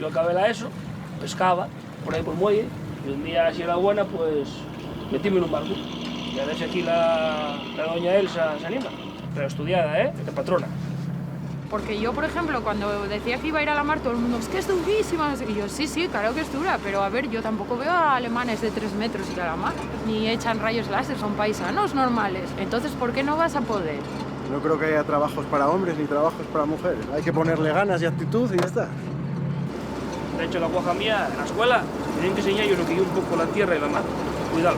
Yo acabé la ESO, pescaba por ahí por el muelle, y un día, si era buena, pues metíme en un barco. Y a ver si aquí la doña Elsa se anima. Pero estudiada, de patrona. Porque yo, por ejemplo, cuando decía que iba a ir a la mar, todo el mundo, es que es durísima, no sé qué. Y yo, sí, claro que es dura, pero a ver, yo tampoco veo a alemanes de 3 metros ir a la mar, ni echan rayos láser, son paisanos normales. Entonces, ¿por qué no vas a poder? No creo que haya trabajos para hombres ni trabajos para mujeres. Hay que ponerle ganas y actitud y ya está. De hecho, la guaja mía, en la escuela, tienen que enseñar yo lo que yo un poco la tierra y la mar. Cuidado.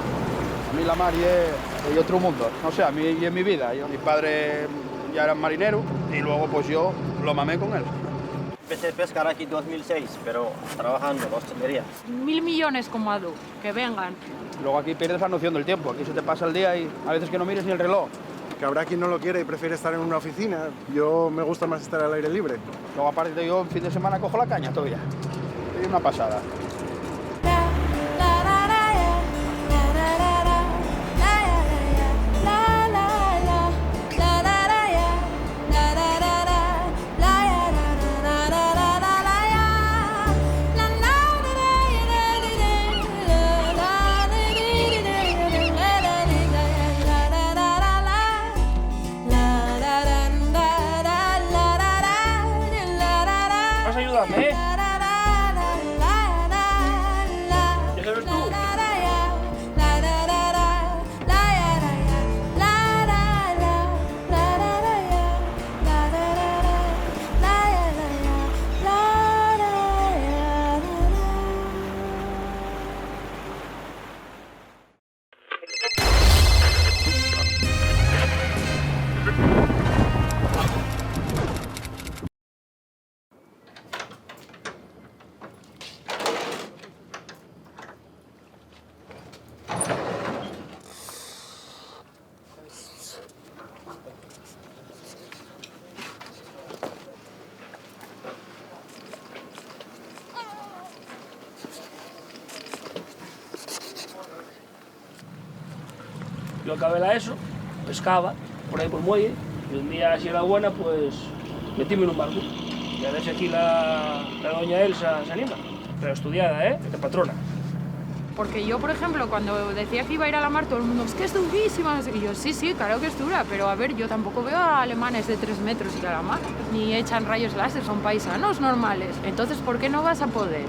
A mí la mar es otro mundo. No sé, a mí y en mi vida. Mi padre ya era marinero y luego pues yo lo mamé con él. Empecé a pescar aquí en 2006, pero trabajando en la hostelería. 1.000 millones como Adu, que vengan. Luego aquí pierdes la noción del tiempo. Aquí se te pasa el día y a veces que no mires ni el reloj. Que habrá quien no lo quiere y prefiere estar en una oficina. Yo me gusta más estar al aire libre. Luego aparte yo en fin de semana cojo la caña todavía. Es una pasada. Vas a ayudarme, ¿Ya sabes tú? Yo acabé la ESO, pescaba por ahí por el muelle, y un día, si era buena, pues metíme en un barco. Y a ver si aquí la doña Elsa se anima. Pero estudiada, de patrona. Porque yo, por ejemplo, cuando decía que iba a ir a la mar, todo el mundo, es que es durísima, no sé qué. Y yo, sí, claro que es dura, pero a ver, yo tampoco veo a alemanes de 3 metros ir a la mar, ni echan rayos láser, son paisanos normales. Entonces, ¿por qué no vas a poder?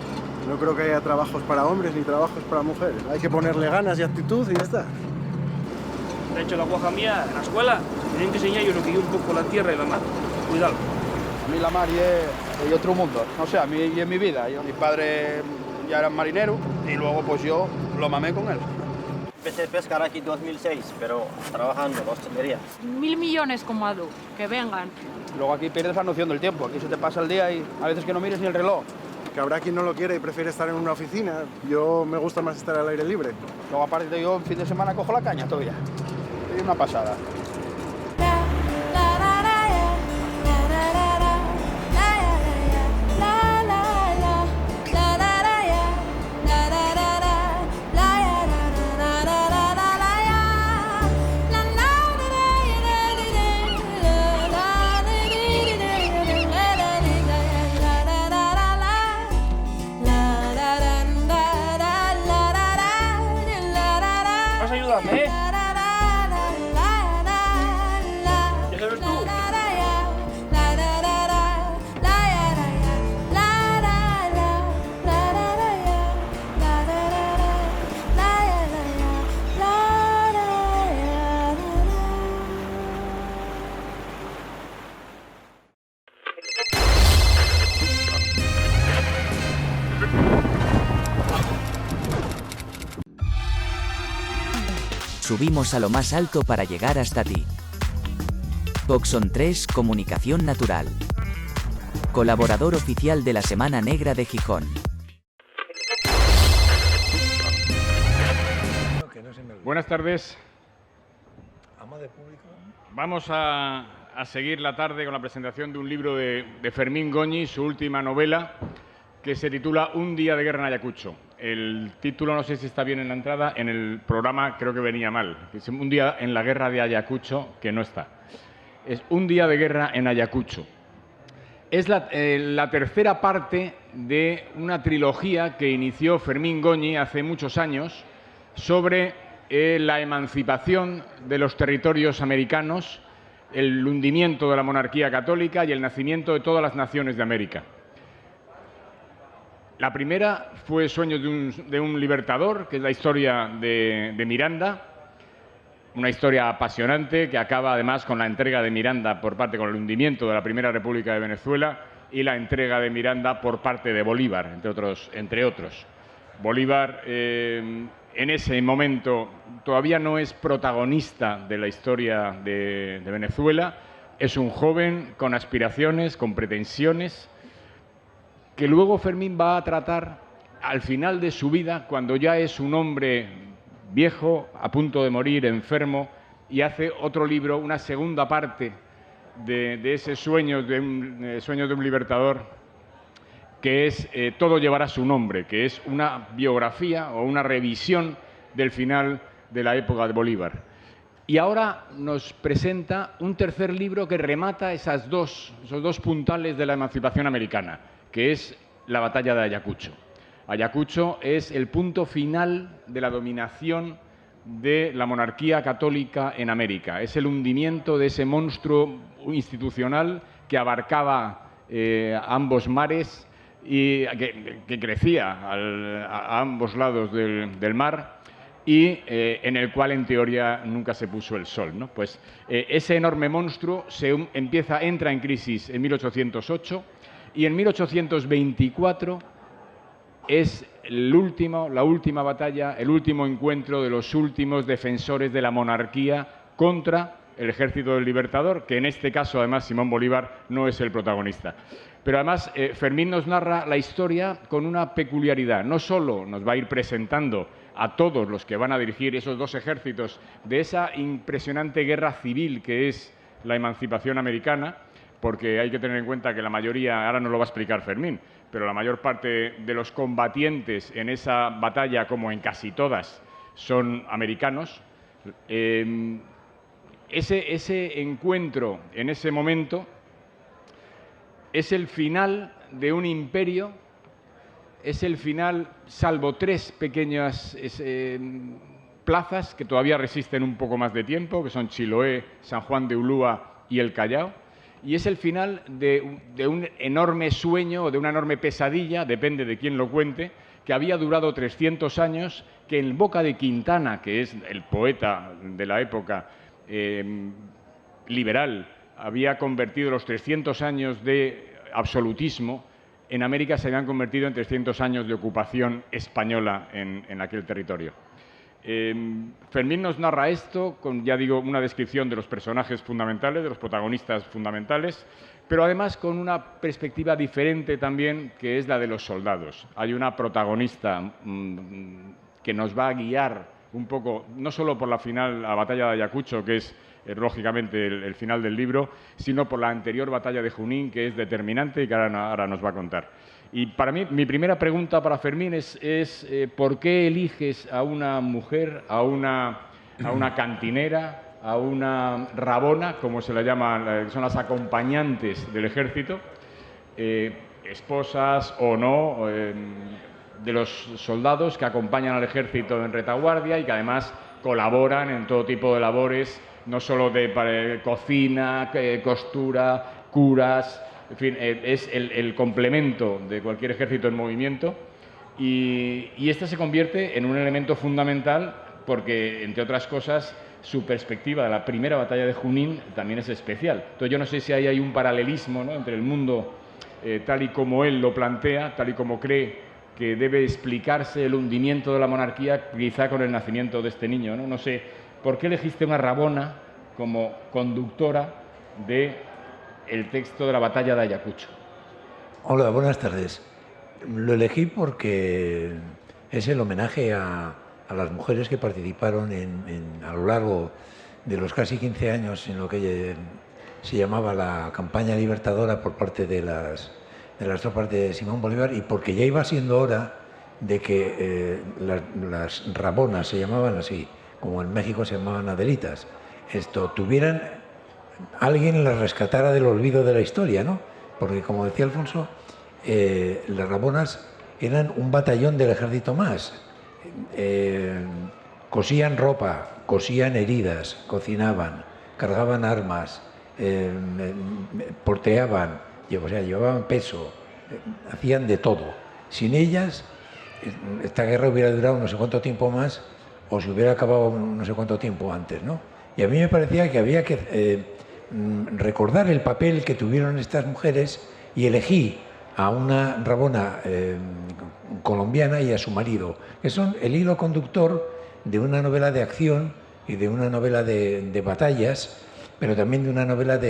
No creo que haya trabajos para hombres ni trabajos para mujeres. Hay que ponerle ganas y actitud y ya está. De hecho, la guaja mía, en la escuela, tienen que enseñar yo lo que yo un poco la tierra y la mar. Cuidado. A mí la mar es otro mundo. No sé, a mí y en mi vida. Mi padre ya era marinero y luego pues yo lo mamé con él. Empecé a pescar aquí en 2006, pero trabajando en la hostelería. 1.000 millones como Adu, que vengan. Luego aquí pierdes la noción del tiempo. Aquí se te pasa el día y a veces que no mires ni el reloj. Que habrá quien no lo quiere y prefiere estar en una oficina. Yo me gusta más estar al aire libre. Luego aparte yo en fin de semana cojo la caña todavía. Es una pasada. Vas a ayudarme, ¿Ya sabes tú? Subimos a lo más alto para llegar hasta ti. Boxon 3 Comunicación Natural. Colaborador oficial de la Semana Negra de Gijón. Buenas tardes. Vamos a seguir la tarde con la presentación de un libro de Fermín Goñi, su última novela, que se titula Un día de guerra en Ayacucho. El título no sé si está bien en la entrada, en el programa creo que venía mal. Es Un día en la guerra de Ayacucho, que no está. Es Un día de guerra en Ayacucho. Es la tercera parte de una trilogía que inició Fermín Goñi hace muchos años sobre la emancipación de los territorios americanos, el hundimiento de la monarquía católica y el nacimiento de todas las naciones de América. La primera fue Sueños de un libertador, que es la historia de Miranda, una historia apasionante que acaba además con la entrega de Miranda con el hundimiento de la Primera República de Venezuela y la entrega de Miranda por parte de Bolívar, entre otros. Bolívar en ese momento todavía no es protagonista de la historia de Venezuela, es un joven con aspiraciones, con pretensiones, que luego Fermín va a tratar al final de su vida, cuando ya es un hombre viejo, a punto de morir, enfermo, y hace otro libro, una segunda parte de ese sueño de un libertador, que es Todo llevará su nombre, que es una biografía o una revisión del final de la época de Bolívar. Y ahora nos presenta un tercer libro que remata esos dos puntales de la emancipación americana, que es la batalla de Ayacucho. Ayacucho es el punto final de la dominación de la monarquía católica en América. Es el hundimiento de ese monstruo institucional que abarcaba ambos mares y que crecía a ambos lados del mar y en el cual, en teoría, nunca se puso el sol, ¿no? Pues ese enorme monstruo entra en crisis en 1808 y en 1824 es la última batalla, el último encuentro de los últimos defensores de la monarquía contra el ejército del libertador, que en este caso, además, Simón Bolívar no es el protagonista. Pero además, Fermín nos narra la historia con una peculiaridad. No solo nos va a ir presentando a todos los que van a dirigir esos dos ejércitos de esa impresionante guerra civil que es la emancipación americana, porque hay que tener en cuenta que la mayoría, ahora nos lo va a explicar Fermín, pero la mayor parte de los combatientes en esa batalla, como en casi todas, son americanos. Ese encuentro en ese momento es el final de un imperio, es el final, salvo tres pequeñas plazas que todavía resisten un poco más de tiempo, que son Chiloé, San Juan de Ulúa y el Callao, y es el final de un enorme sueño o de una enorme pesadilla, depende de quién lo cuente, que había durado 300 años, que en boca de Quintana, que es el poeta de la época liberal, había convertido los 300 años de absolutismo, en América se habían convertido en 300 años de ocupación española en aquel territorio. Fermín nos narra esto con, ya digo, una descripción de los personajes fundamentales, de los protagonistas fundamentales, pero además con una perspectiva diferente también, que es la de los soldados. Hay una protagonista que nos va a guiar un poco, no solo por la batalla de Ayacucho, que es lógicamente el final del libro, sino por la anterior batalla de Junín, que es determinante y que ahora nos va a contar. Y para mí, mi primera pregunta para Fermín es ¿por qué eliges a una mujer, a una cantinera, a una rabona, como se la llama, son las acompañantes del ejército, esposas o no, de los soldados que acompañan al ejército en retaguardia y que además colaboran en todo tipo de labores, no solo de cocina, costura, curas, en fin, es el complemento de cualquier ejército en movimiento y este se convierte en un elemento fundamental porque, entre otras cosas, su perspectiva de la primera batalla de Junín también es especial. Entonces yo no sé si ahí hay un paralelismo, ¿no?, entre el mundo tal y como él lo plantea, tal y como cree que debe explicarse el hundimiento de la monarquía, quizá con el nacimiento de este niño, ¿no? No sé, ¿por qué elegiste una rabona como conductora del texto de la batalla de Ayacucho? Hola, buenas tardes. Lo elegí porque es el homenaje a las mujeres que participaron a lo largo de los casi 15 años en lo que se llamaba la campaña libertadora por parte de las tropas de Simón Bolívar, y porque ya iba siendo hora de que las rabonas, se llamaban así, como en México se llamaban adelitas, alguien las rescatara del olvido de la historia, ¿no? porque como decía Alfonso, las Rabonas eran un batallón del ejército más. Cosían ropa, cosían heridas, cocinaban, cargaban armas, porteaban, o sea, llevaban peso, hacían de todo. Sin ellas, esta guerra hubiera durado no sé cuánto tiempo más o se hubiera acabado no sé cuánto tiempo antes, ¿no? Y a mí me parecía que había que recordar el papel que tuvieron estas mujeres y elegí a una Rabona colombiana y a su marido, que son el hilo conductor de una novela de acción y de una novela de batallas, pero también de una novela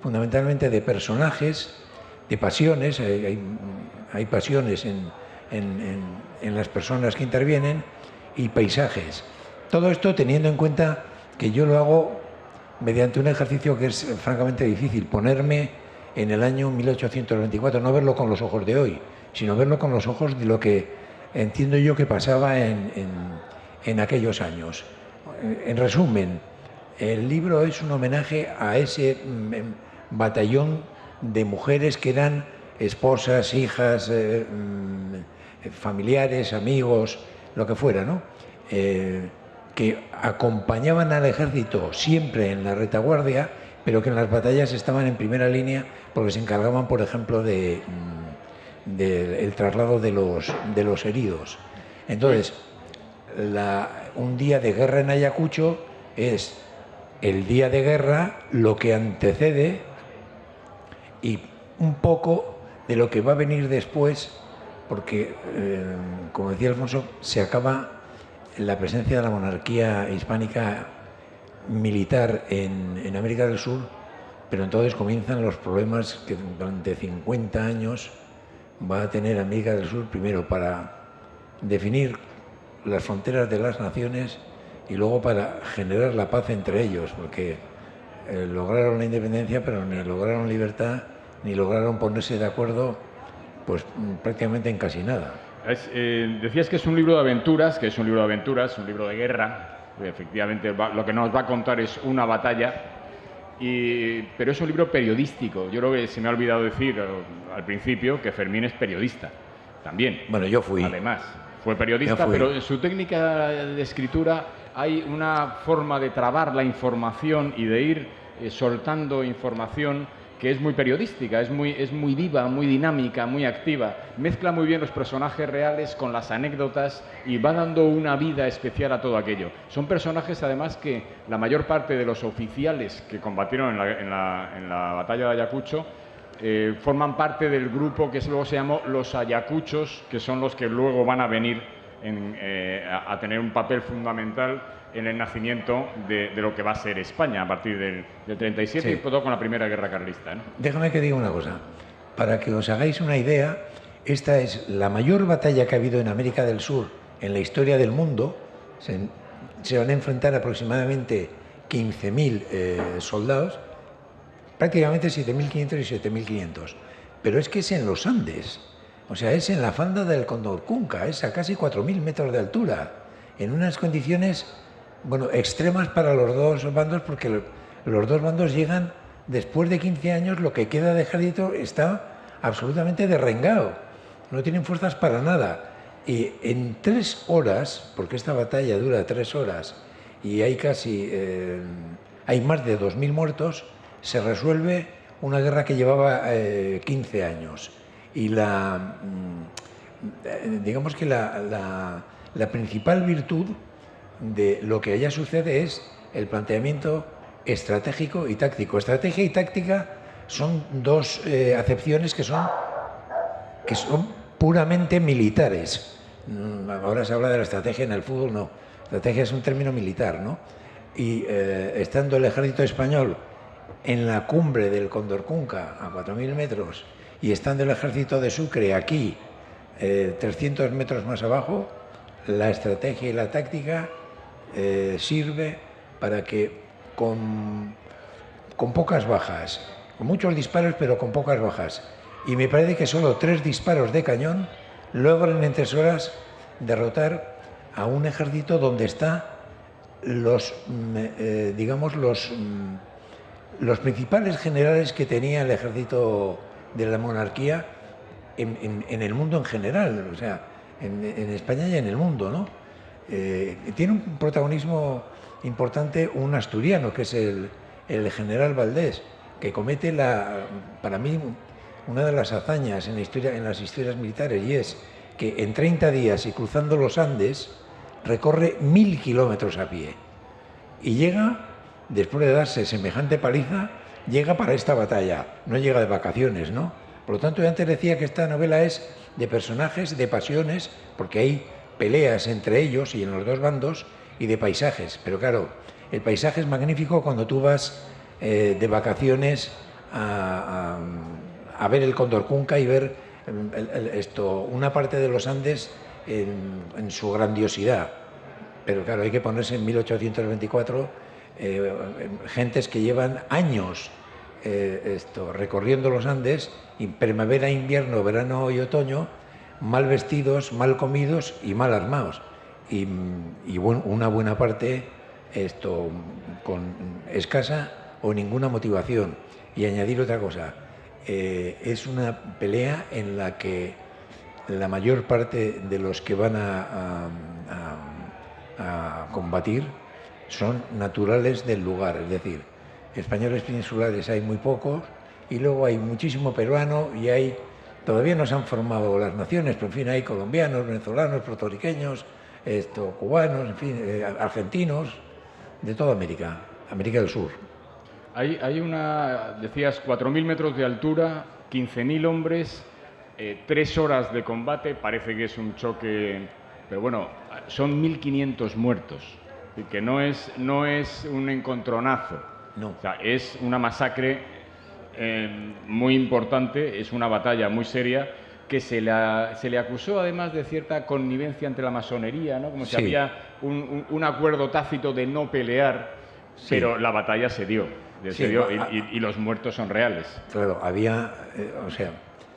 fundamentalmente de personajes, de pasiones. Hay pasiones en las personas que intervienen y paisajes. Todo esto teniendo en cuenta que yo lo hago mediante un ejercicio que es francamente difícil, ponerme en el año 1824, no verlo con los ojos de hoy, sino verlo con los ojos de lo que entiendo yo que pasaba en aquellos años. En resumen, el libro es un homenaje a ese batallón de mujeres que eran esposas, hijas, familiares, amigos, lo que fuera, ¿no? Que acompañaban al ejército siempre en la retaguardia, pero que en las batallas estaban en primera línea porque se encargaban, por ejemplo, del traslado de los heridos. Entonces, un día de guerra en Ayacucho es el día de guerra, lo que antecede y un poco de lo que va a venir después, porque, como decía Alfonso, se acaba la presencia de la monarquía hispánica militar en América del Sur, pero entonces comienzan los problemas que durante 50 años va a tener América del Sur, primero para definir las fronteras de las naciones y luego para generar la paz entre ellos, porque lograron la independencia, pero ni lograron libertad, ni lograron ponerse de acuerdo, pues prácticamente en casi nada. Decías que es un libro de aventuras, un libro de guerra. Efectivamente, lo que nos va a contar es una batalla, pero es un libro periodístico. Yo creo que se me ha olvidado decir al principio que Fermín es periodista también. Bueno, yo fui. Además, fue periodista, pero en su técnica de escritura hay una forma de trabar la información y de ir soltando información que es muy periodística, es muy viva, muy dinámica, muy activa. Mezcla muy bien los personajes reales con las anécdotas y va dando una vida especial a todo aquello. Son personajes, además, que la mayor parte de los oficiales que combatieron en la batalla de Ayacucho forman parte del grupo que luego se llamó los Ayacuchos, que son los que luego van a venir a tener un papel fundamental en el nacimiento de lo que va a ser España a partir del 37 y todo con la Primera Guerra Carlista, ¿no? Déjame que diga una cosa. Para que os hagáis una idea, esta es la mayor batalla que ha habido en América del Sur en la historia del mundo. Se van a enfrentar aproximadamente 15.000 soldados, prácticamente 7.500 y 7.500. Pero es que es en los Andes, o sea, es en la falda del Condorcunca, es a casi 4.000 metros de altura, en unas condiciones, bueno, extremas para los dos bandos, porque los dos bandos llegan, después de 15 años, lo que queda de ejército está absolutamente derrengado, no tienen fuerzas para nada. Y en 3 horas, porque esta batalla dura 3 horas y hay hay más de 2.000 muertos, se resuelve una guerra que llevaba 15 años. Y digamos que la principal virtud de lo que allá sucede es el planteamiento estratégico y táctico. Estrategia y táctica son dos acepciones que son puramente militares. Ahora se habla de la estrategia en el fútbol, no. Estrategia es un término militar, ¿no? Y estando el ejército español en la cumbre del Condorcunca, a 4.000 metros, y estando el ejército de Sucre aquí, 300 metros más abajo, la estrategia y la táctica sirve para que con pocas bajas, con muchos disparos, pero con pocas bajas, y me parece que solo 3 disparos de cañón logran en 3 horas derrotar a un ejército donde está los principales generales que tenía el ejército de la monarquía en el mundo en general, o sea, en España y en el mundo, ¿no? Tiene un protagonismo importante un asturiano, que es el general Valdés, que comete para mí una de las hazañas en las historias militares, y es que en 30 días y cruzando los Andes recorre 1000 kilómetros a pie y llega, después de darse semejante paliza, llega para esta batalla, no llega de vacaciones, ¿no? Por lo tanto, yo antes decía que esta novela es de personajes, de pasiones, porque hay peleas entre ellos y en los dos bandos, y de paisajes. Pero claro, el paisaje es magnífico cuando tú vas de vacaciones a ver el Cóndor Cunca y ver una parte de los Andes en su grandiosidad. Pero claro, hay que ponerse en 1824, gentes que llevan años recorriendo los Andes, y primavera, invierno, verano y otoño, mal vestidos, mal comidos y mal armados. Y una buena parte con escasa o ninguna motivación. Y añadir otra cosa, es una pelea en la que la mayor parte de los que van a combatir son naturales del lugar, es decir, españoles peninsulares hay muy pocos, y luego hay muchísimo peruano, y todavía no se han formado las naciones, pero en fin hay colombianos, venezolanos, puertorriqueños, cubanos, en fin, argentinos, de toda América del Sur. Hay decías, 4.000 metros de altura, 15.000 hombres, 3 horas de combate, parece que es un choque, pero bueno, son 1.500 muertos, que no es un encontronazo, no. O sea, es una masacre muy importante, es una batalla muy seria, que se le acusó además de cierta connivencia entre la masonería, ¿no? Como si había un acuerdo tácito de no pelear, sí. Pero la batalla se dio, y los muertos son reales. Claro, había,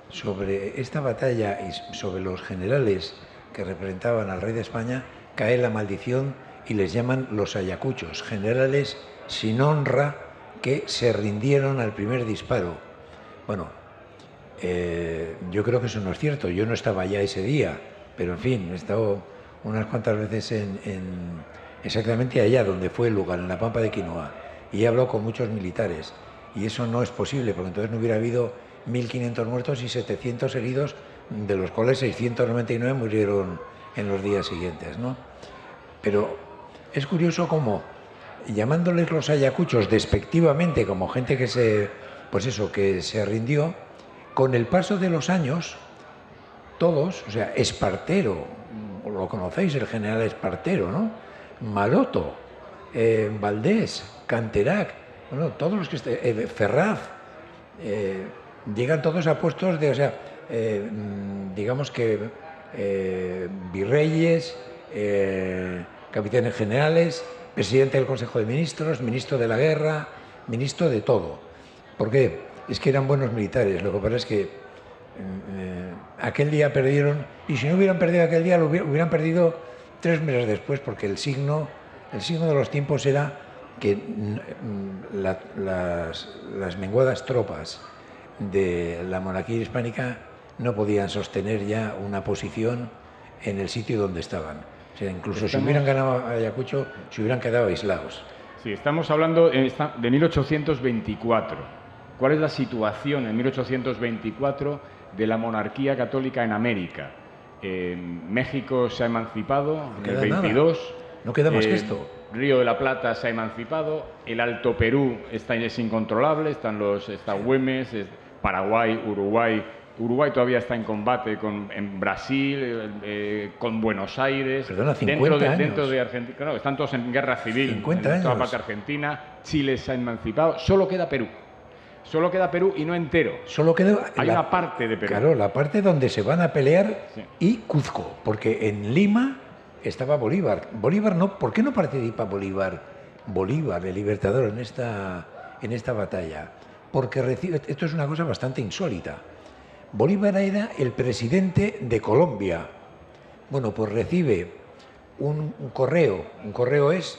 sobre esta batalla y sobre los generales que representaban al rey de España, cae la maldición y les llaman los ayacuchos, generales sin honra que se rindieron al primer disparo. Bueno, yo creo que eso no es cierto, yo no estaba allá ese día, pero en fin, he estado unas cuantas veces exactamente allá donde fue el lugar, en la Pampa de Quinoa, y he hablado con muchos militares, y eso no es posible, porque entonces no hubiera habido 1.500 muertos y 700 heridos, de los cuales 699 murieron en los días siguientes, ¿no? Pero es curioso cómo, llamándoles los ayacuchos despectivamente como gente que se rindió, con el paso de los años, todos, o sea, Espartero, lo conocéis, el general Espartero, ¿no? Maroto, Valdés, Canterac, bueno, todos los que Ferraz, llegan todos a puestos digamos que virreyes, capitanes generales, presidente del Consejo de Ministros, ministro de la Guerra, ministro de todo. ¿Por qué? Es que eran buenos militares. Lo que pasa es que aquel día perdieron, y si no hubieran perdido aquel día, lo hubieran perdido 3 meses después, porque el signo de los tiempos era que las menguadas tropas de la monarquía hispánica no podían sostener ya una posición en el sitio donde estaban. O sea, incluso si hubieran ganado Ayacucho, se hubieran quedado aislados. Sí, estamos hablando de 1824. ¿Cuál es la situación en 1824 de la monarquía católica en América? México se ha emancipado en el 22. Nada. No queda más que esto. Río de la Plata se ha emancipado. El Alto Perú es incontrolable. Está Güemes, Paraguay, Uruguay. Uruguay todavía está en combate en Brasil, con Buenos Aires. Perdona, 50 años. Dentro de Argentina. Claro, están todos en guerra civil. 50 en toda años. parte Argentina. Chile se ha emancipado. Solo queda Perú. Solo queda Perú y no entero. Solo queda una parte de Perú. Claro, la parte donde se van a pelear, sí. Y Cuzco, porque en Lima estaba Bolívar. Bolívar no, ¿por qué no participa Bolívar, el libertador, en esta batalla? Porque esto es una cosa bastante insólita. Bolívar era el presidente de Colombia. Bueno, pues recibe un correo. Un correo es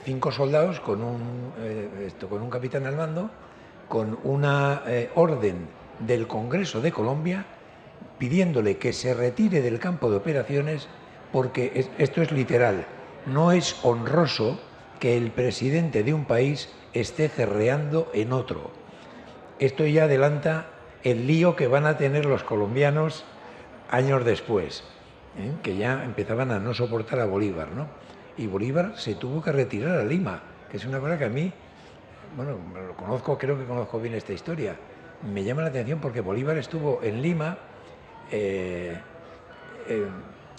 5 soldados con un capitán al mando, con una orden del Congreso de Colombia pidiéndole que se retire del campo de operaciones porque, esto es literal, no es honroso que el presidente de un país esté cerreando en otro. Esto ya adelanta el lío que van a tener los colombianos años después, que ya empezaban a no soportar a Bolívar, ¿no? Y Bolívar se tuvo que retirar a Lima, que es una cosa que a mí, bueno, lo conozco, creo que conozco bien esta historia. Me llama la atención porque Bolívar estuvo en Lima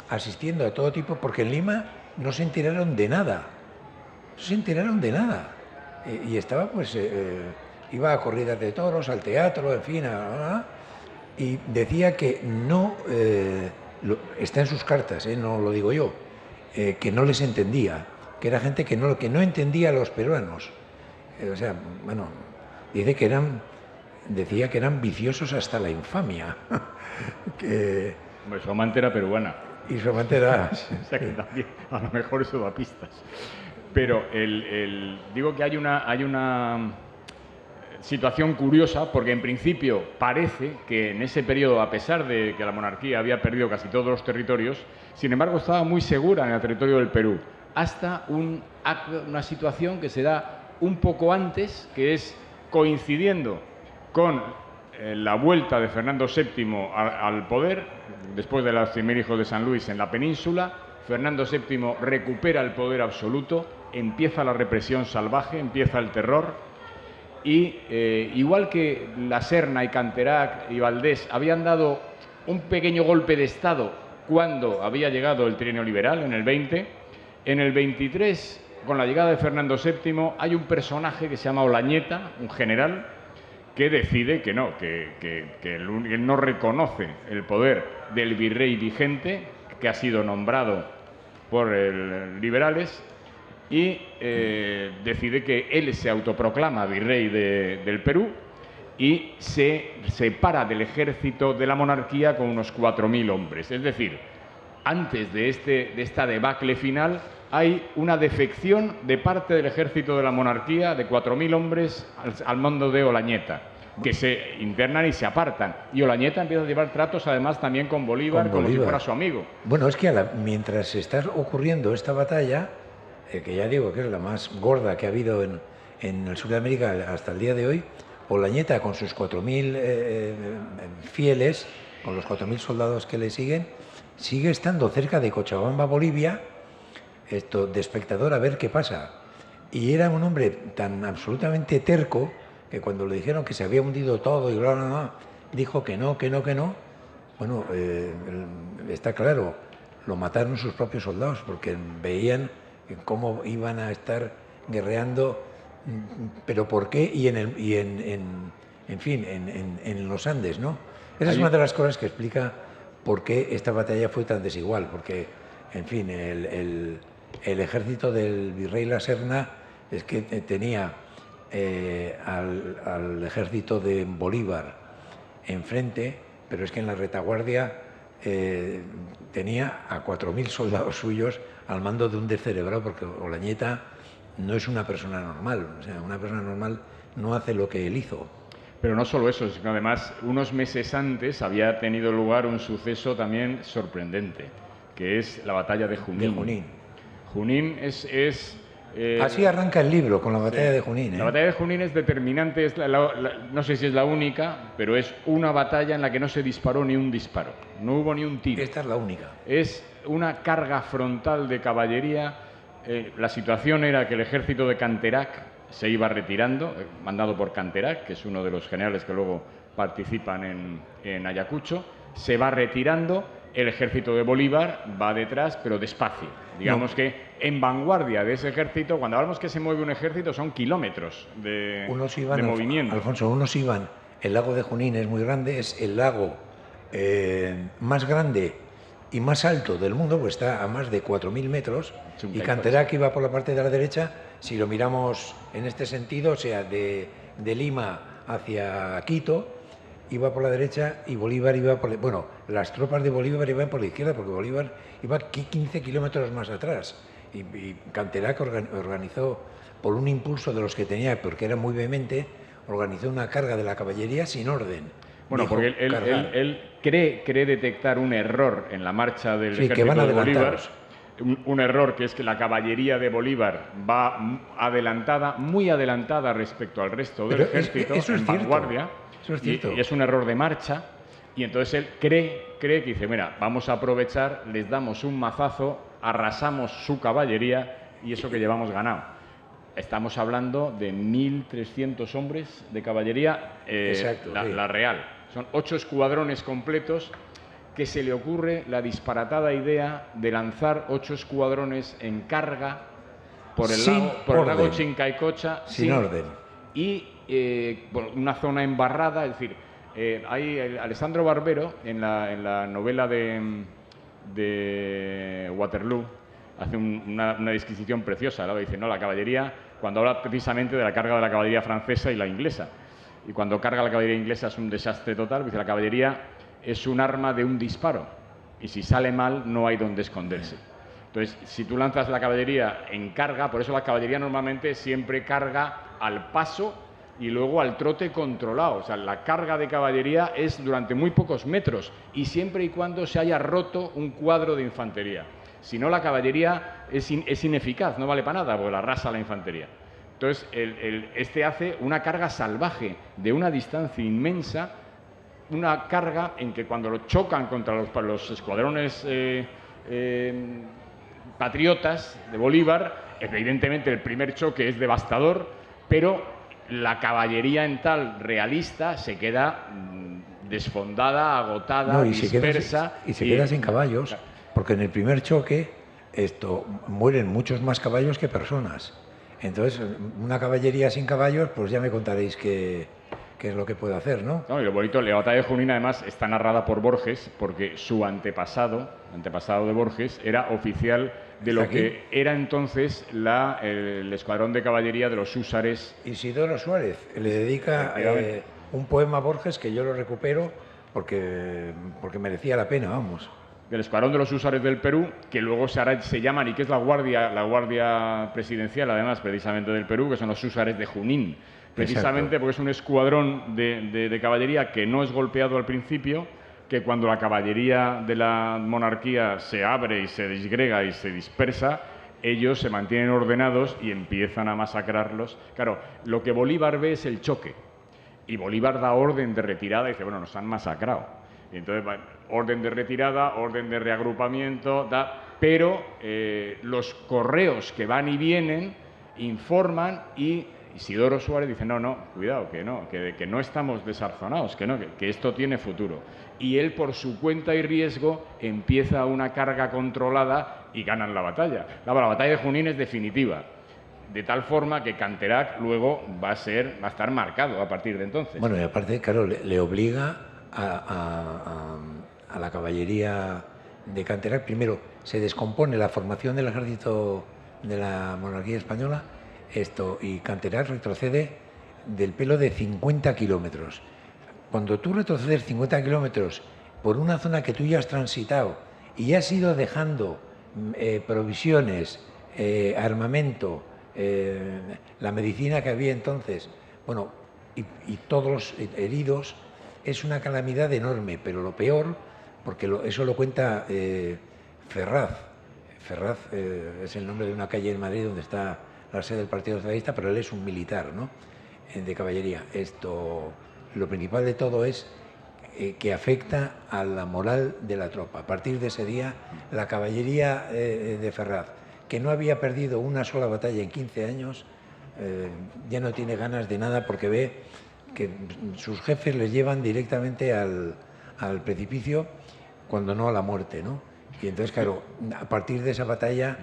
asistiendo a todo tipo, porque en Lima no se enteraron de nada, no se enteraron de nada. Y estaba, pues, iba a corridas de toros, al teatro, en fin, y decía que no, está en sus cartas, no lo digo yo, que no les entendía, que era gente que no entendía a los peruanos. O sea, bueno, decía que eran viciosos hasta la infamia. Pues su amante era peruana. Y su amante era... O sea que también, a lo mejor eso da pistas. Pero digo que hay una situación curiosa, porque en principio parece que en ese periodo, a pesar de que la monarquía había perdido casi todos los territorios, sin embargo estaba muy segura en el territorio del Perú, hasta una situación que se da un poco antes, que es coincidiendo con la vuelta de Fernando VII al poder, después de los 100.000 hijos de San Luis en la península. Fernando VII recupera el poder absoluto, empieza la represión salvaje, empieza el terror, y igual que la Serna y Canterac y Valdés habían dado un pequeño golpe de Estado cuando había llegado el trienio liberal en el 20, en el 23, con la llegada de Fernando VII, hay un personaje que se llama Olañeta, un general, que decide que no, que él no reconoce el poder del virrey vigente, que ha sido nombrado por liberales, y decide que él se autoproclama virrey del Perú y se separa del ejército de la monarquía con unos 4.000 hombres. Es decir, antes de esta debacle final hay una defección de parte del ejército de la monarquía de 4.000 hombres al mando de Olañeta, que se internan y se apartan. Y Olañeta empieza a llevar tratos además también con Bolívar, como si fuera su amigo. Bueno, es que mientras está ocurriendo esta batalla, que ya digo que es la más gorda que ha habido en el sur de América hasta el día de hoy, Olañeta con sus 4.000 fieles, con los 4.000 soldados que le siguen, sigue estando cerca de Cochabamba, Bolivia, de espectador a ver qué pasa. Y era un hombre tan absolutamente terco que cuando le dijeron que se había hundido todo y bla, bla, bla, dijo que no. Bueno, está claro, lo mataron sus propios soldados porque veían cómo iban a estar guerreando, pero ¿por qué? Y en los Andes, ¿no? Esa es una de las cosas que explica por qué esta batalla fue tan desigual, porque, en fin, el ejército del virrey La Serna es que tenía al ejército de Bolívar enfrente, pero es que en la retaguardia tenía a 4.000 soldados suyos al mando de un descerebrado, porque Olañeta no es una persona normal, o sea, una persona normal no hace lo que él hizo. Pero no solo eso, sino además unos meses antes había tenido lugar un suceso también sorprendente, que es la batalla de Junín. Junín es así arranca el libro, con la batalla de Junín. La batalla de Junín es determinante, no sé si es la única, pero es una batalla en la que no se disparó ni un disparo, no hubo ni un tiro. Esta es la única. Es una carga frontal de caballería. La situación era que el ejército de Canterac se iba retirando, mandado por Canterac, que es uno de los generales que luego participan en Ayacucho, se va retirando. El ejército de Bolívar va detrás, pero despacio. Digamos que en vanguardia de ese ejército, cuando hablamos que se mueve un ejército, son kilómetros de movimiento. Alfonso, unos iban, el lago de Junín es muy grande, es el lago más grande y más alto del mundo, pues está a más de 4.000 metros, y Canterac iba por la parte de la derecha. Si lo miramos en este sentido, o sea, de Lima hacia Quito, iba por la derecha y Bolívar iba por... Bueno, las tropas de Bolívar iban por la izquierda porque Bolívar iba 15 kilómetros más atrás. Y Canterac organizó, por un impulso de los que tenía, porque era muy vehemente, organizó una carga de la caballería sin orden. Bueno, dijo porque cargar. él cree detectar un error en la marcha del Sí, que ejército van de Bolívar. adelantados. Un error que es que la caballería de Bolívar va adelantada, muy adelantada respecto al resto del Pero ejército, eso es en cierto. vanguardia. Eso es cierto. Y es un error de marcha. Y entonces él cree que dice, mira, vamos a aprovechar, les damos un mazazo, arrasamos su caballería y eso que llevamos ganado. Estamos hablando de 1.300 hombres de caballería, Exacto, sí. la real. Son 8 escuadrones completos, que se le ocurre la disparatada idea de lanzar 8 escuadrones en carga por el Sin lago orden. Chincaicocha. Sin orden. Y por una zona embarrada, es decir, hay Alessandro Barbero, en la novela de Waterloo, hace una disquisición preciosa, ¿no? Dice, no, la caballería, cuando habla precisamente de la carga de la caballería francesa y la inglesa. Y cuando carga la caballería inglesa es un desastre total, dice, la caballería es un arma de un disparo y si sale mal no hay donde esconderse. Entonces, si tú lanzas la caballería en carga, por eso la caballería normalmente siempre carga al paso y luego al trote controlado. O sea, la carga de caballería es durante muy pocos metros y siempre y cuando se haya roto un cuadro de infantería. Si no, la caballería es ineficaz, no vale para nada, porque la arrasa la infantería. Entonces, este hace una carga salvaje de una distancia inmensa, una carga en que cuando lo chocan contra los escuadrones patriotas de Bolívar, evidentemente el primer choque es devastador, pero la caballería en tal realista se queda desfondada, agotada, No, dispersa. Se queda sin caballos, porque en el primer choque mueren muchos más caballos que personas. Entonces, una caballería sin caballos, pues ya me contaréis qué es lo que puede hacer, ¿no? No, y lo bonito, la batalla de Junín además está narrada por Borges, porque su antepasado de Borges, era oficial de lo que era entonces el escuadrón de caballería de los húsares. Isidoro Suárez le dedica un poema a Borges que yo lo recupero porque merecía la pena, vamos. Del escuadrón de los húsares del Perú, que luego se llaman, y que es la guardia presidencial, además, precisamente del Perú, que son los húsares de Junín. Precisamente. Exacto. Porque es un escuadrón de caballería que no es golpeado al principio, que cuando la caballería de la monarquía se abre y se disgrega y se dispersa, ellos se mantienen ordenados y empiezan a masacrarlos. Claro, lo que Bolívar ve es el choque, y Bolívar da orden de retirada y dice, bueno, nos han masacrado. Y entonces, orden de retirada, orden de reagrupamiento, pero los correos que van y vienen informan y Isidoro Suárez dice, no, cuidado, que no estamos desarzonados, que esto tiene futuro. Y él, por su cuenta y riesgo, empieza una carga controlada y ganan la batalla. La batalla de Junín es definitiva, de tal forma que Canterac luego va a estar marcado a partir de entonces. Bueno, y aparte, claro, le obliga a la caballería de Canterac. Primero, se descompone la formación del ejército de la monarquía española, y Canterac retrocede del pelo de 50 kilómetros. Cuando tú retrocedes 50 kilómetros por una zona que tú ya has transitado y has ido dejando provisiones, armamento, la medicina que había entonces, bueno, y todos los heridos, es una calamidad enorme, pero lo peor, porque eso lo cuenta Ferraz. Ferraz es el nombre de una calle en Madrid donde está la sede del Partido Socialista, pero él es un militar, ¿no?, de caballería. Lo principal de todo es que afecta a la moral de la tropa. A partir de ese día, la caballería de Ferraz, que no había perdido una sola batalla en 15 años, ya no tiene ganas de nada porque ve que sus jefes les llevan directamente al precipicio, cuando no a la muerte, ¿no? Y entonces, claro, a partir de esa batalla,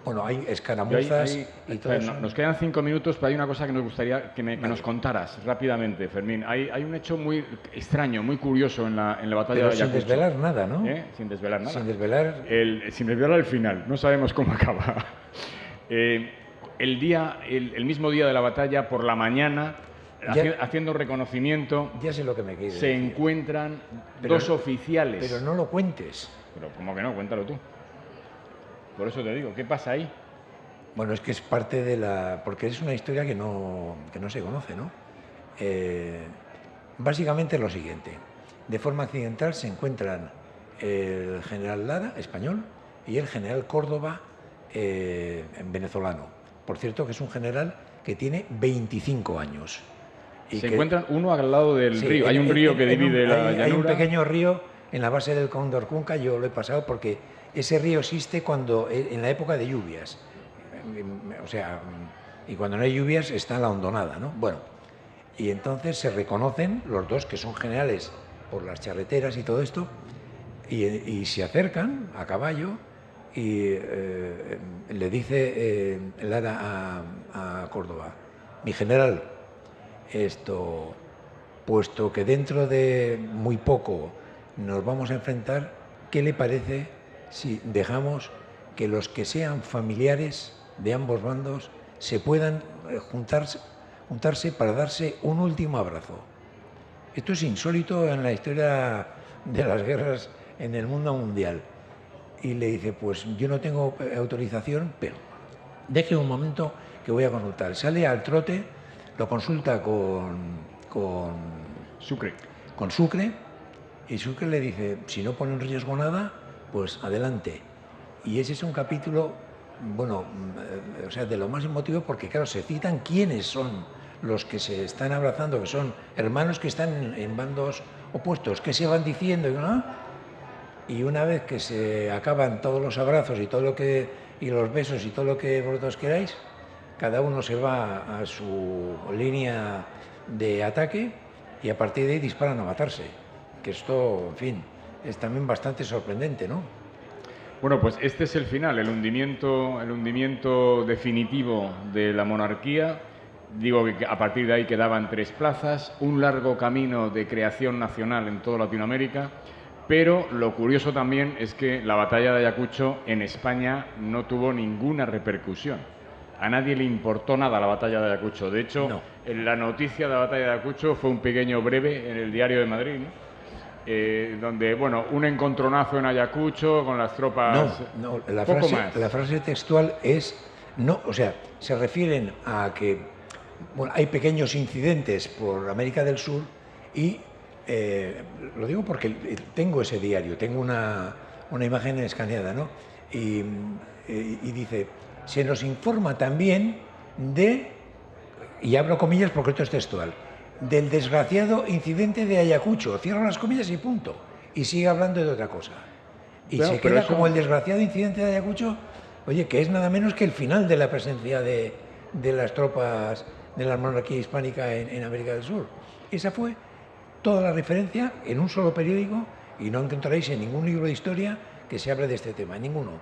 bueno, hay escaramuzas y todo eso. Nos quedan 5 minutos, pero hay una cosa que nos gustaría que nos contaras rápidamente, Fermín. Hay un hecho muy extraño, muy curioso en la batalla de Ayacucho. Sin desvelar nada, ¿no? Sin desvelar nada. Sin desvelar... Sin desvelar el final, no sabemos cómo acaba. El mismo día de la batalla, por la mañana, haciendo reconocimiento, ya sé lo que me se encuentran dos oficiales. Pero no lo cuentes. Pero ¿cómo que no? Cuéntalo tú. Por eso te digo, ¿qué pasa ahí? Bueno, es que es parte de porque es una historia que no se conoce, ¿no? básicamente lo siguiente. De forma accidental se encuentran el general Lara, español, y el general Córdoba, venezolano. Por cierto, que es un general que tiene 25 años. Y se encuentran uno al lado del sí, río. Hay un río que divide la llanura. Hay un pequeño río en la base del Cóndor Cunca, yo lo he pasado porque ese río existe en la época de lluvias. O sea, y cuando no hay lluvias está la hondonada, ¿no? Bueno, y entonces se reconocen los dos, que son generales por las charreteras y todo esto, y se acercan a caballo y le dice Lara a Córdoba: mi general, puesto que dentro de muy poco nos vamos a enfrentar, ¿qué le parece si dejamos que los que sean familiares de ambos bandos se puedan juntarse para darse un último abrazo? Esto es insólito en la historia de las guerras en el mundo mundial. Y le dice: pues yo no tengo autorización, pero deje un momento que voy a consultar. Sale al trote, lo consulta con Sucre. Con Sucre, y Sucre le dice: si no pone en riesgo nada, pues adelante. Y ese es un capítulo, bueno, o sea, de lo más emotivo, porque claro, se citan quiénes son los que se están abrazando, que son hermanos que están en bandos opuestos, que se van diciendo, ¿no? Y una vez que se acaban todos los abrazos y los besos y todo lo que vosotros queráis, cada uno se va a su línea de ataque y a partir de ahí disparan a matarse. Que esto, en fin, es también bastante sorprendente, ¿no? Bueno, pues este es el final, el hundimiento definitivo de la monarquía. Digo que a partir de ahí quedaban 3 plazas, un largo camino de creación nacional en toda Latinoamérica, pero lo curioso también es que la batalla de Ayacucho en España no tuvo ninguna repercusión. A nadie le importó nada la batalla de Ayacucho. De hecho, no. La noticia de la batalla de Ayacucho fue un pequeño breve en el Diario de Madrid, ¿no? Donde, bueno, un encontronazo en Ayacucho con las tropas... No, la frase textual es... no, o sea, se refieren a que bueno, hay pequeños incidentes por América del Sur y lo digo porque tengo ese diario, tengo una imagen escaneada, ¿no? Y dice: se nos informa también de, y abro comillas porque esto es textual, del desgraciado incidente de Ayacucho, cierro las comillas y punto, y sigue hablando de otra cosa. Y se queda como el desgraciado incidente de Ayacucho, oye, que es nada menos que el final de la presencia de las tropas de la monarquía hispánica en América del Sur. Esa fue toda la referencia en un solo periódico y no encontraréis en ningún libro de historia que se hable de este tema, en ninguno.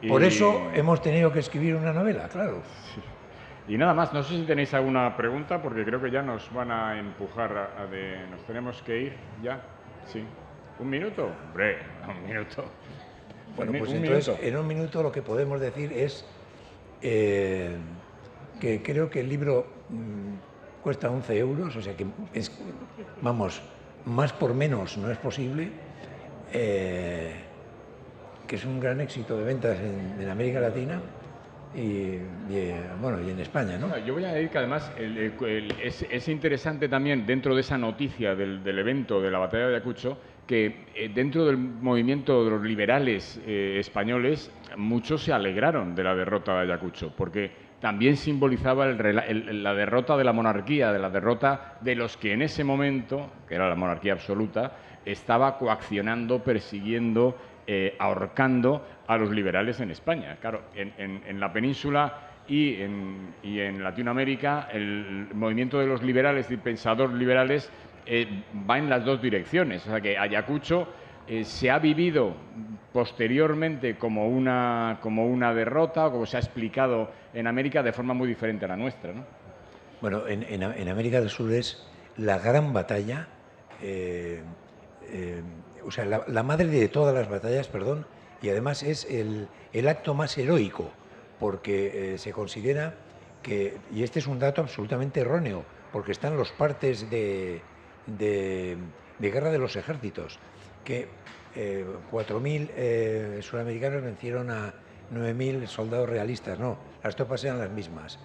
Por eso hemos tenido que escribir una novela, claro. Sí. Y nada más, no sé si tenéis alguna pregunta, porque creo que ya nos van a empujar nos tenemos que ir ya. Sí. ¿Un minuto? Hombre, un minuto. Bueno, pues entonces, en un minuto lo que podemos decir es que creo que el libro cuesta 11 euros, o sea que es, vamos, más por menos no es posible, que es un gran éxito de ventas en América Latina y en España, ¿no? Yo voy a decir que además es interesante también dentro de esa noticia del evento de la batalla de Ayacucho que dentro del movimiento de los liberales españoles muchos se alegraron de la derrota de Ayacucho porque también simbolizaba la derrota de la monarquía, de la derrota de los que en ese momento, que era la monarquía absoluta, estaba coaccionando, persiguiendo, ahorcando a los liberales en España. Claro, en la península y en Latinoamérica el movimiento de los liberales y pensadores liberales va en las dos direcciones. O sea que Ayacucho se ha vivido posteriormente como una derrota, o como se ha explicado en América de forma muy diferente a la nuestra, ¿no? Bueno, en América del Sur es la gran batalla, o sea, la madre de todas las batallas, perdón, y además es el acto más heroico, porque se considera que, y este es un dato absolutamente erróneo, porque están los partes de guerra de los ejércitos, que 4.000 sudamericanos vencieron a 9.000 soldados realistas. No, las tropas eran las mismas.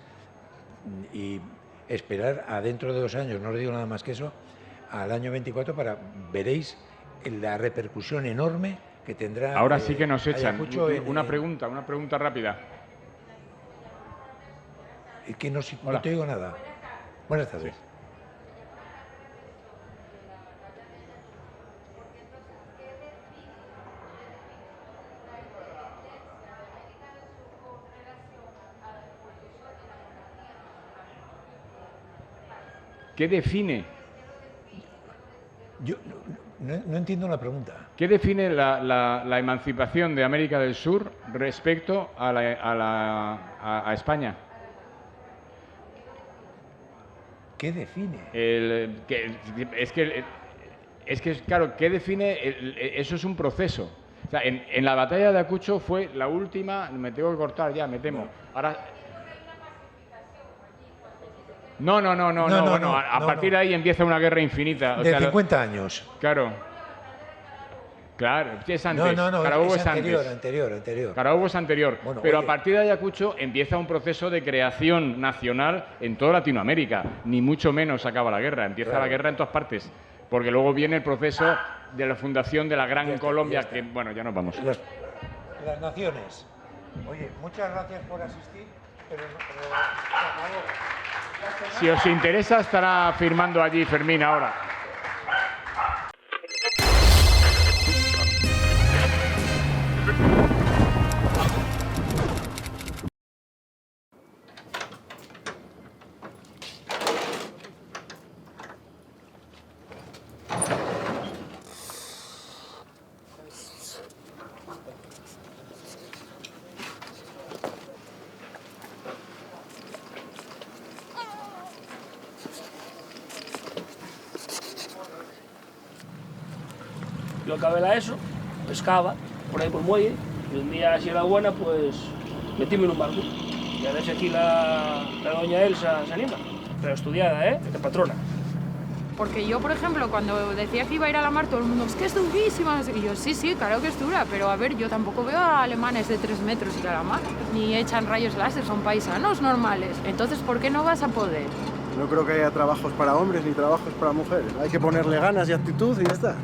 Y esperar a dentro de 2 años, no os digo nada más que eso, al año 24 veréis la repercusión enorme que tendrá. Ahora sí que nos echan. Una pregunta rápida. Que no te digo nada. Buenas tardes. Sí. ¿Qué define? Yo no entiendo la pregunta. ¿Qué define la emancipación de América del Sur respecto a España? ¿Qué define? Es que, claro, ¿qué define? Eso es un proceso. O sea, en la batalla de Ayacucho fue la última. Me tengo que cortar ya, me temo. Ahora. No. Bueno, a partir de ahí empieza una guerra infinita. De 50 años. Claro, es antes. Carabobo es anterior. Carabobo es anterior. Bueno, pero oye, a partir de Ayacucho empieza un proceso de creación nacional en toda Latinoamérica. Ni mucho menos acaba la guerra. Empieza la guerra en todas partes. Porque luego viene el proceso de la fundación de la Gran Colombia, que, bueno, ya nos vamos. Las naciones. Oye, muchas gracias por asistir, pero si os interesa, estará firmando allí Fermín ahora. Yo acabé la ESO, pescaba por ahí por el muelle, y un día, si era buena, pues metíme en un barco. Y a ver si aquí la doña Elsa se anima. Pero estudiada, de patrona. Porque yo, por ejemplo, cuando decía que iba a ir a la mar, todo el mundo, es que es durísima. Y yo, sí, claro que es dura, pero a ver, yo tampoco veo a alemanes de 3 metros y a la mar, ni echan rayos láser, son paisanos normales. Entonces, ¿por qué no vas a poder? No creo que haya trabajos para hombres ni trabajos para mujeres. Hay que ponerle ganas y actitud y ya está.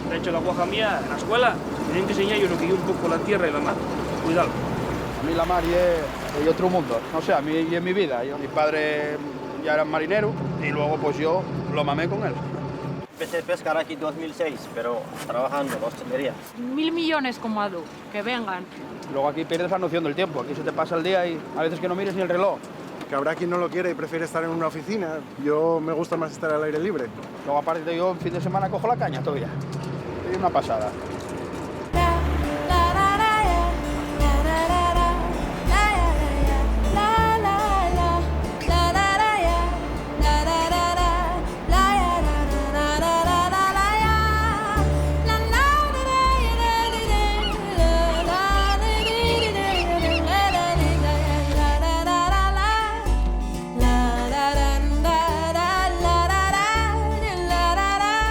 De hecho, la guaja mía, en la escuela, tienen que enseñar yo lo que yo un poco la tierra y la mar. Cuidado. A mí la mar es otro mundo. No sé, a mí y en mi vida. Mi padre ya era marinero y luego pues yo lo mamé con él. Empecé a pescar aquí en 2006, pero trabajando en la hostelería. 1000 millones como Adu, que vengan. Luego aquí pierdes la noción del tiempo. Aquí se te pasa el día y a veces que no mires ni el reloj. Que habrá quien no lo quiere y prefiere estar en una oficina. Yo me gusta más estar al aire libre. Luego aparte yo en fin de semana cojo la caña todavía. Es una pasada.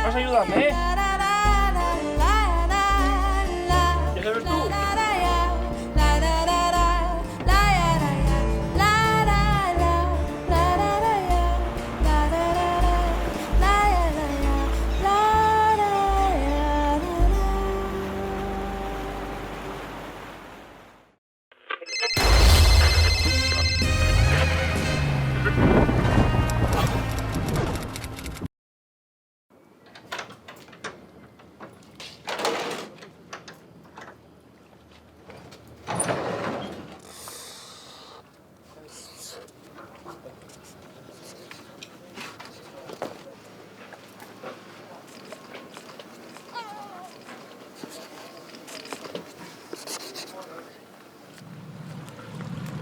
Vas a ayudarme, ¿Ya sabes tú?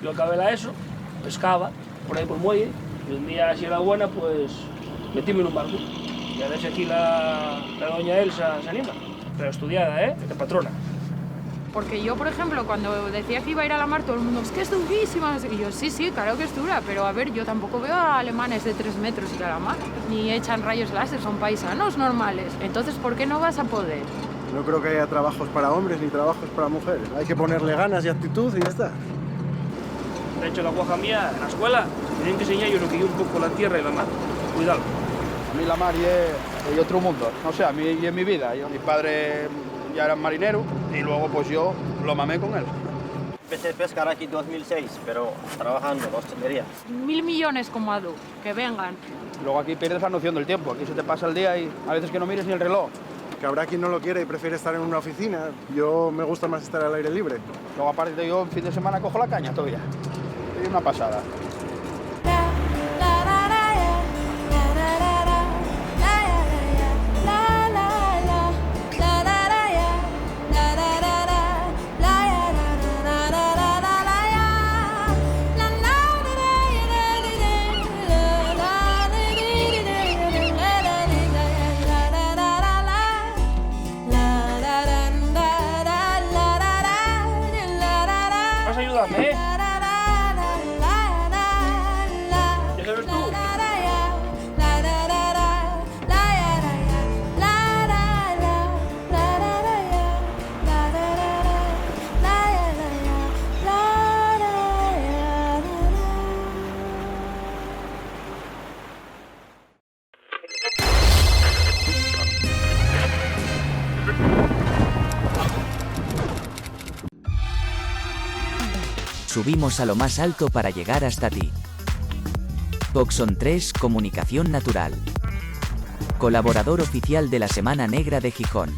Yo acabé la ESO, pescaba por ahí por el muelle, y un día, si era buena, pues metíme en un barco. Y a ver si aquí la doña Elsa se anima. Pero estudiada, de patrona. Porque yo, por ejemplo, cuando decía que iba a ir a la mar, todo el mundo, es que es durísima. Y yo, sí, claro que es dura, pero a ver, yo tampoco veo a alemanes de 3 metros y a la mar, ni echan rayos láser, son paisanos normales. Entonces, ¿por qué no vas a poder? No creo que haya trabajos para hombres ni trabajos para mujeres. Hay que ponerle ganas y actitud y ya está. De hecho, la guaja mía, en la escuela, me tienen que enseñar yo lo que yo un poco la tierra y la mar. Cuidado. A mí la mar y otro mundo. No sé, a mí y en mi vida. Mi padre ya era marinero y luego pues yo lo mamé con él. Empecé a pescar aquí en 2006, pero trabajando en hostelería. 1000 millones como Adu, que vengan. Luego aquí pierdes la noción del tiempo. Aquí se te pasa el día y a veces que no mires ni el reloj. Que habrá quien no lo quiere y prefiere estar en una oficina. Yo me gusta más estar al aire libre. Luego aparte yo en fin de semana cojo la caña todavía. Es una pasada. Vas a ayudarme, ¿eh? ¿Ya sabes tú? Subimos a lo más alto para llegar hasta ti. Coxon 3 Comunicación Natural. Colaborador oficial de la Semana Negra de Gijón.